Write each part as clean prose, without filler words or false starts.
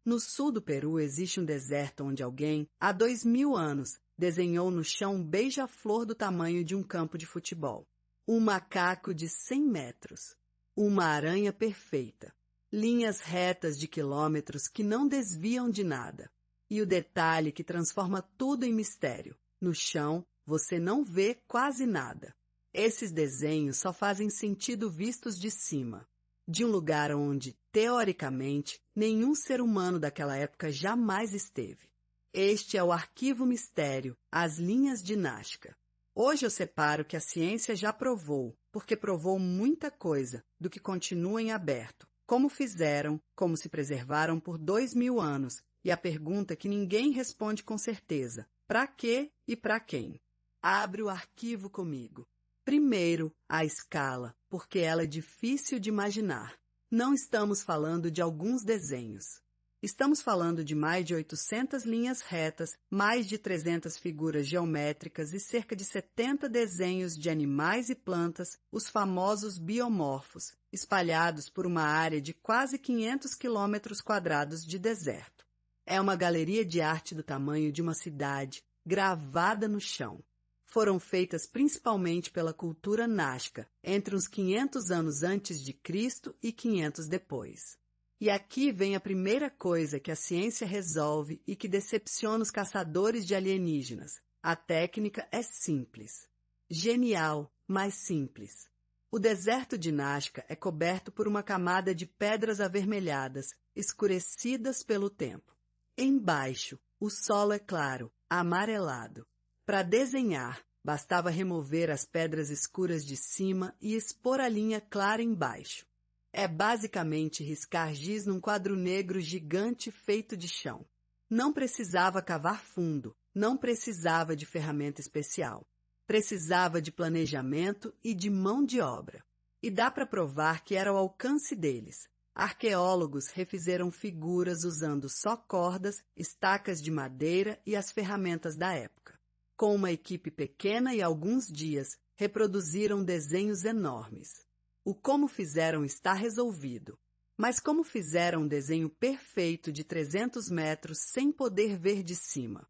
No sul do Peru existe um deserto onde alguém, há 2000 anos, desenhou no chão um beija-flor do tamanho de um campo de futebol. Um macaco de 100 metros. Uma aranha perfeita. Linhas retas de quilômetros que não desviam de nada. E o detalhe que transforma tudo em mistério. No chão, você não vê quase nada. Esses desenhos só fazem sentido vistos de cima. De um lugar onde, teoricamente, nenhum ser humano daquela época jamais esteve. Este é o Arquivo Mistério, as linhas de Nazca. Hoje eu separo que a ciência já provou, porque provou muita coisa, do que continua em aberto. Como fizeram, como se preservaram por 2000 anos, e a pergunta que ninguém responde com certeza, para quê e para quem? Abre o arquivo comigo. Primeiro, a escala, porque ela é difícil de imaginar. Não estamos falando de alguns desenhos. Estamos falando de mais de 800 linhas retas, mais de 300 figuras geométricas e cerca de 70 desenhos de animais e plantas, os famosos biomorfos, espalhados por uma área de quase 500 quilômetros quadrados de deserto. É uma galeria de arte do tamanho de uma cidade, gravada no chão. Foram feitas principalmente pela cultura Nazca, entre uns 500 anos antes de Cristo e 500 depois. E aqui vem a primeira coisa que a ciência resolve e que decepciona os caçadores de alienígenas. A técnica é simples. Genial, mas simples. O deserto de Nazca é coberto por uma camada de pedras avermelhadas, escurecidas pelo tempo. Embaixo, o solo é claro, amarelado. Para desenhar, bastava remover as pedras escuras de cima e expor a linha clara embaixo. É basicamente riscar giz num quadro negro gigante feito de chão. Não precisava cavar fundo, não precisava de ferramenta especial. Precisava de planejamento e de mão de obra. E dá para provar que era ao alcance deles. Arqueólogos refizeram figuras usando só cordas, estacas de madeira e as ferramentas da época. Com uma equipe pequena e alguns dias, reproduziram desenhos enormes. O como fizeram está resolvido. Mas como fizeram um desenho perfeito de 300 metros sem poder ver de cima?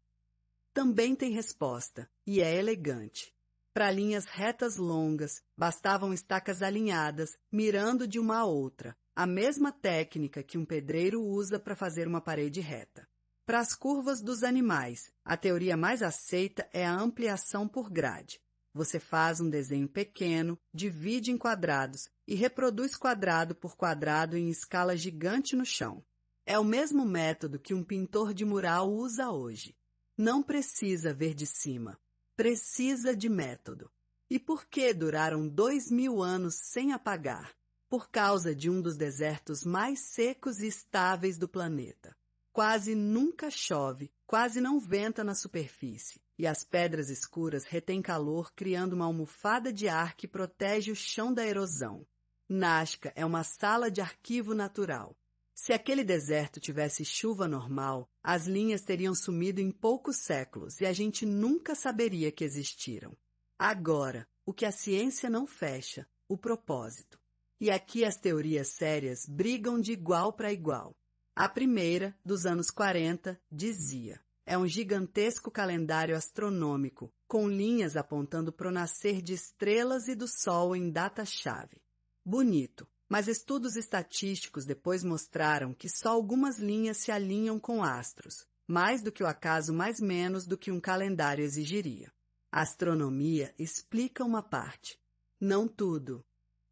Também tem resposta, e é elegante. Para linhas retas longas, bastavam estacas alinhadas, mirando de uma a outra, a mesma técnica que um pedreiro usa para fazer uma parede reta. Para as curvas dos animais, a teoria mais aceita é a ampliação por grade. Você faz um desenho pequeno, divide em quadrados e reproduz quadrado por quadrado em escala gigante no chão. É o mesmo método que um pintor de mural usa hoje. Não precisa ver de cima. Precisa de método. E por que duraram 2000 anos sem apagar? Por causa de um dos desertos mais secos e estáveis do planeta. Quase nunca chove, quase não venta na superfície. E as pedras escuras retêm calor, criando uma almofada de ar que protege o chão da erosão. Nazca é uma sala de arquivo natural. Se aquele deserto tivesse chuva normal, as linhas teriam sumido em poucos séculos e a gente nunca saberia que existiram. Agora, o que a ciência não fecha, o propósito. E aqui as teorias sérias brigam de igual para igual. A primeira, dos anos 40, dizia: é um gigantesco calendário astronômico, com linhas apontando para o nascer de estrelas e do Sol em data-chave. Bonito, mas estudos estatísticos depois mostraram que só algumas linhas se alinham com astros, mais do que o acaso mais menos do que um calendário exigiria. A astronomia explica uma parte, não tudo.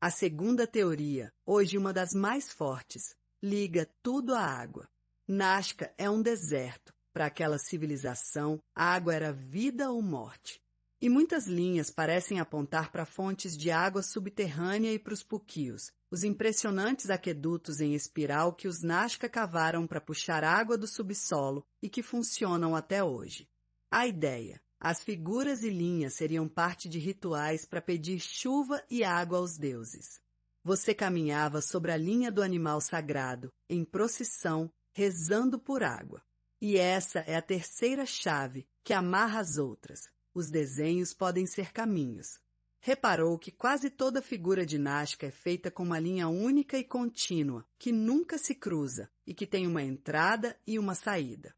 A segunda teoria, hoje uma das mais fortes, liga tudo à água. Nazca é um deserto. Para aquela civilização, a água era vida ou morte. E muitas linhas parecem apontar para fontes de água subterrânea e para os puquios, os impressionantes aquedutos em espiral que os Nazca cavaram para puxar água do subsolo e que funcionam até hoje. A ideia: as figuras e linhas seriam parte de rituais para pedir chuva e água aos deuses. Você caminhava sobre a linha do animal sagrado, em procissão, rezando por água. E essa é a terceira chave que amarra as outras. Os desenhos podem ser caminhos. Reparou que quase toda figura de Nazca é feita com uma linha única e contínua, que nunca se cruza e que tem uma entrada e uma saída.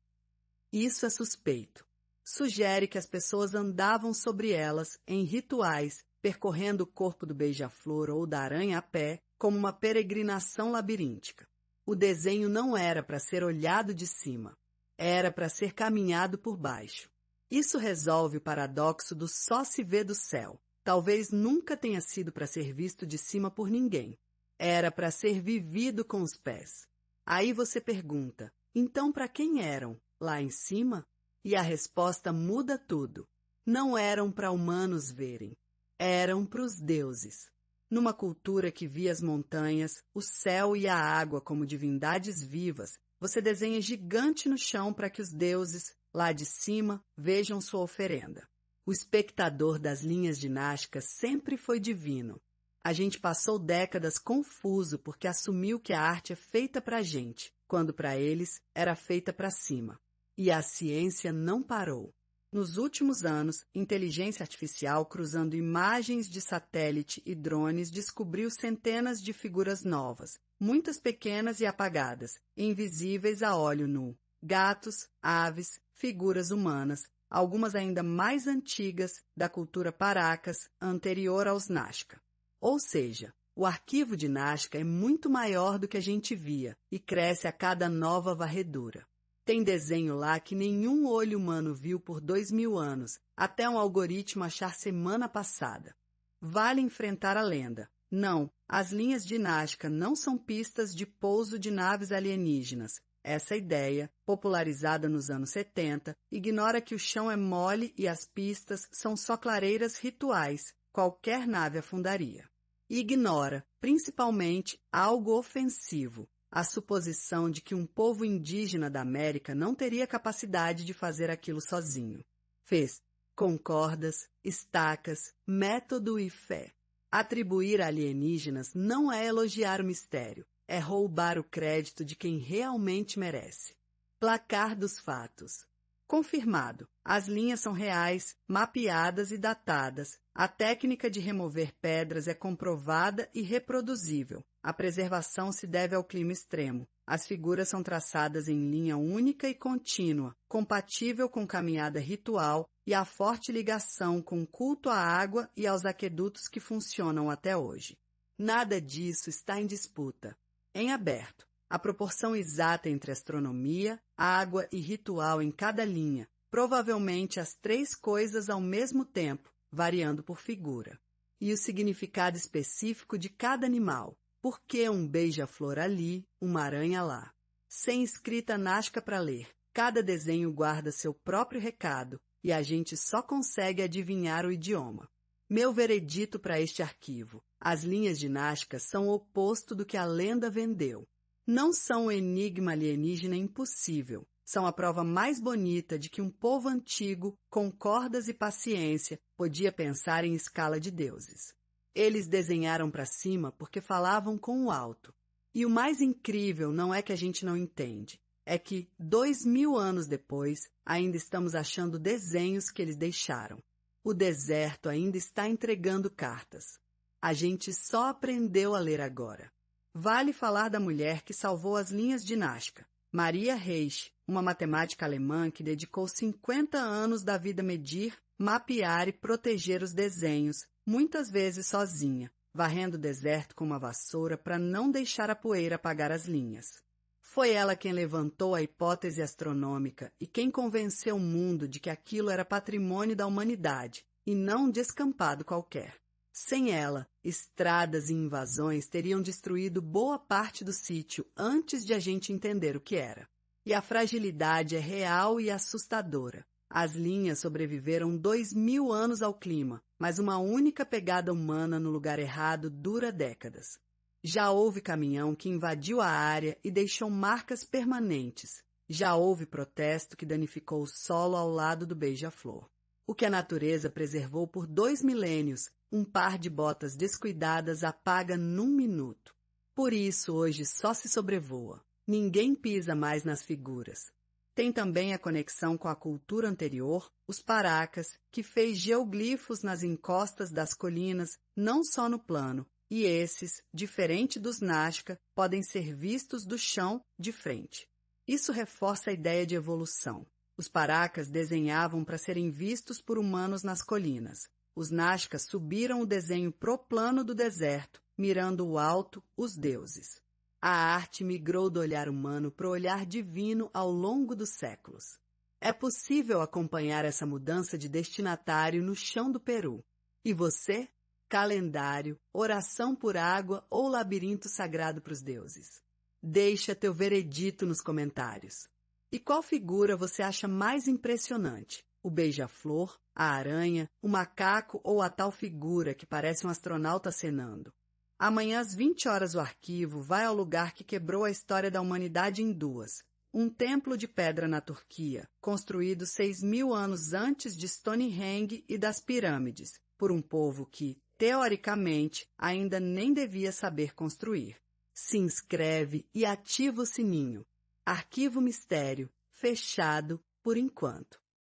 Isso é suspeito. Sugere que as pessoas andavam sobre elas em rituais, percorrendo o corpo do beija-flor ou da aranha a pé, como uma peregrinação labiríntica. O desenho não era para ser olhado de cima, era para ser caminhado por baixo. Isso resolve o paradoxo do só se vê do céu. Talvez nunca tenha sido para ser visto de cima por ninguém. Era para ser vivido com os pés. Aí você pergunta, então para quem eram? Lá em cima? E a resposta muda tudo. Não eram para humanos verem. Eram para os deuses. Numa cultura que via as montanhas, o céu e a água como divindades vivas, você desenha gigante no chão para que os deuses, lá de cima, vejam sua oferenda. O espectador das linhas de Nazca sempre foi divino. A gente passou décadas confuso porque assumiu que a arte é feita para a gente, quando para eles era feita para cima. E a ciência não parou. Nos últimos anos, inteligência artificial cruzando imagens de satélite e drones descobriu centenas de figuras novas, muitas pequenas e apagadas, invisíveis a olho nu. Gatos, aves, figuras humanas, algumas ainda mais antigas, da cultura Paracas, anterior aos Nazca. Ou seja, o arquivo de Nazca é muito maior do que a gente via e cresce a cada nova varredura. Tem desenho lá que nenhum olho humano viu por 2000 anos, até um algoritmo achar semana passada. Vale enfrentar a lenda. Não, as linhas de Nazca não são pistas de pouso de naves alienígenas. Essa ideia, popularizada nos anos 70, ignora que o chão é mole e as pistas são só clareiras rituais, qualquer nave afundaria. Ignora, principalmente, algo ofensivo, a suposição de que um povo indígena da América não teria capacidade de fazer aquilo sozinho. Fez com cordas, estacas, método e fé. Atribuir a alienígenas não é elogiar o mistério, é roubar o crédito de quem realmente merece. Placar dos fatos. Confirmado. As linhas são reais, mapeadas e datadas. A técnica de remover pedras é comprovada e reproduzível. A preservação se deve ao clima extremo. As figuras são traçadas em linha única e contínua, compatível com caminhada ritual e a forte ligação com o culto à água e aos aquedutos que funcionam até hoje. Nada disso está em disputa. Em aberto, a proporção exata entre astronomia, água e ritual em cada linha, provavelmente as três coisas ao mesmo tempo, variando por figura. E o significado específico de cada animal. Por que um beija-flor ali, uma aranha lá? Sem escrita Nazca para ler, cada desenho guarda seu próprio recado e a gente só consegue adivinhar o idioma. Meu veredito para este arquivo. As linhas de Nazca são o oposto do que a lenda vendeu. Não são um enigma alienígena impossível. São a prova mais bonita de que um povo antigo, com cordas e paciência, podia pensar em escala de deuses. Eles desenharam para cima porque falavam com o alto. E o mais incrível não é que a gente não entende. É que, 2000 anos depois, ainda estamos achando desenhos que eles deixaram. O deserto ainda está entregando cartas. A gente só aprendeu a ler agora. Vale falar da mulher que salvou as linhas de Nazca. Maria Reich, uma matemática alemã que dedicou 50 anos da vida a medir, mapear e proteger os desenhos, muitas vezes sozinha, varrendo o deserto com uma vassoura para não deixar a poeira apagar as linhas. Foi ela quem levantou a hipótese astronômica e quem convenceu o mundo de que aquilo era patrimônio da humanidade e não um descampado qualquer. Sem ela, estradas e invasões teriam destruído boa parte do sítio antes de a gente entender o que era. E a fragilidade é real e assustadora. As linhas sobreviveram 2000 anos ao clima, mas uma única pegada humana no lugar errado dura décadas. Já houve caminhão que invadiu a área e deixou marcas permanentes. Já houve protesto que danificou o solo ao lado do beija-flor. O que a natureza preservou por 2 milênios, um par de botas descuidadas apaga num minuto. Por isso, hoje só se sobrevoa. Ninguém pisa mais nas figuras. Tem também a conexão com a cultura anterior, os Paracas, que fez geoglifos nas encostas das colinas, não só no plano, e esses, diferente dos Nazca, podem ser vistos do chão de frente. Isso reforça a ideia de evolução. Os Paracas desenhavam para serem vistos por humanos nas colinas. Os Nazca subiram o desenho pro plano do deserto, mirando o alto, os deuses. A arte migrou do olhar humano para o olhar divino ao longo dos séculos. É possível acompanhar essa mudança de destinatário no chão do Peru. E você? Calendário, oração por água ou labirinto sagrado para os deuses? Deixa teu veredito nos comentários. E qual figura você acha mais impressionante? O beija-flor, a aranha, o macaco ou a tal figura que parece um astronauta acenando? Amanhã às 20 horas o arquivo vai ao lugar que quebrou a história da humanidade em duas. Um templo de pedra na Turquia, construído 6.000 anos antes de Stonehenge e das pirâmides, por um povo que, teoricamente, ainda nem devia saber construir. Se inscreve e ativa o sininho. Arquivo Mistério, fechado por enquanto.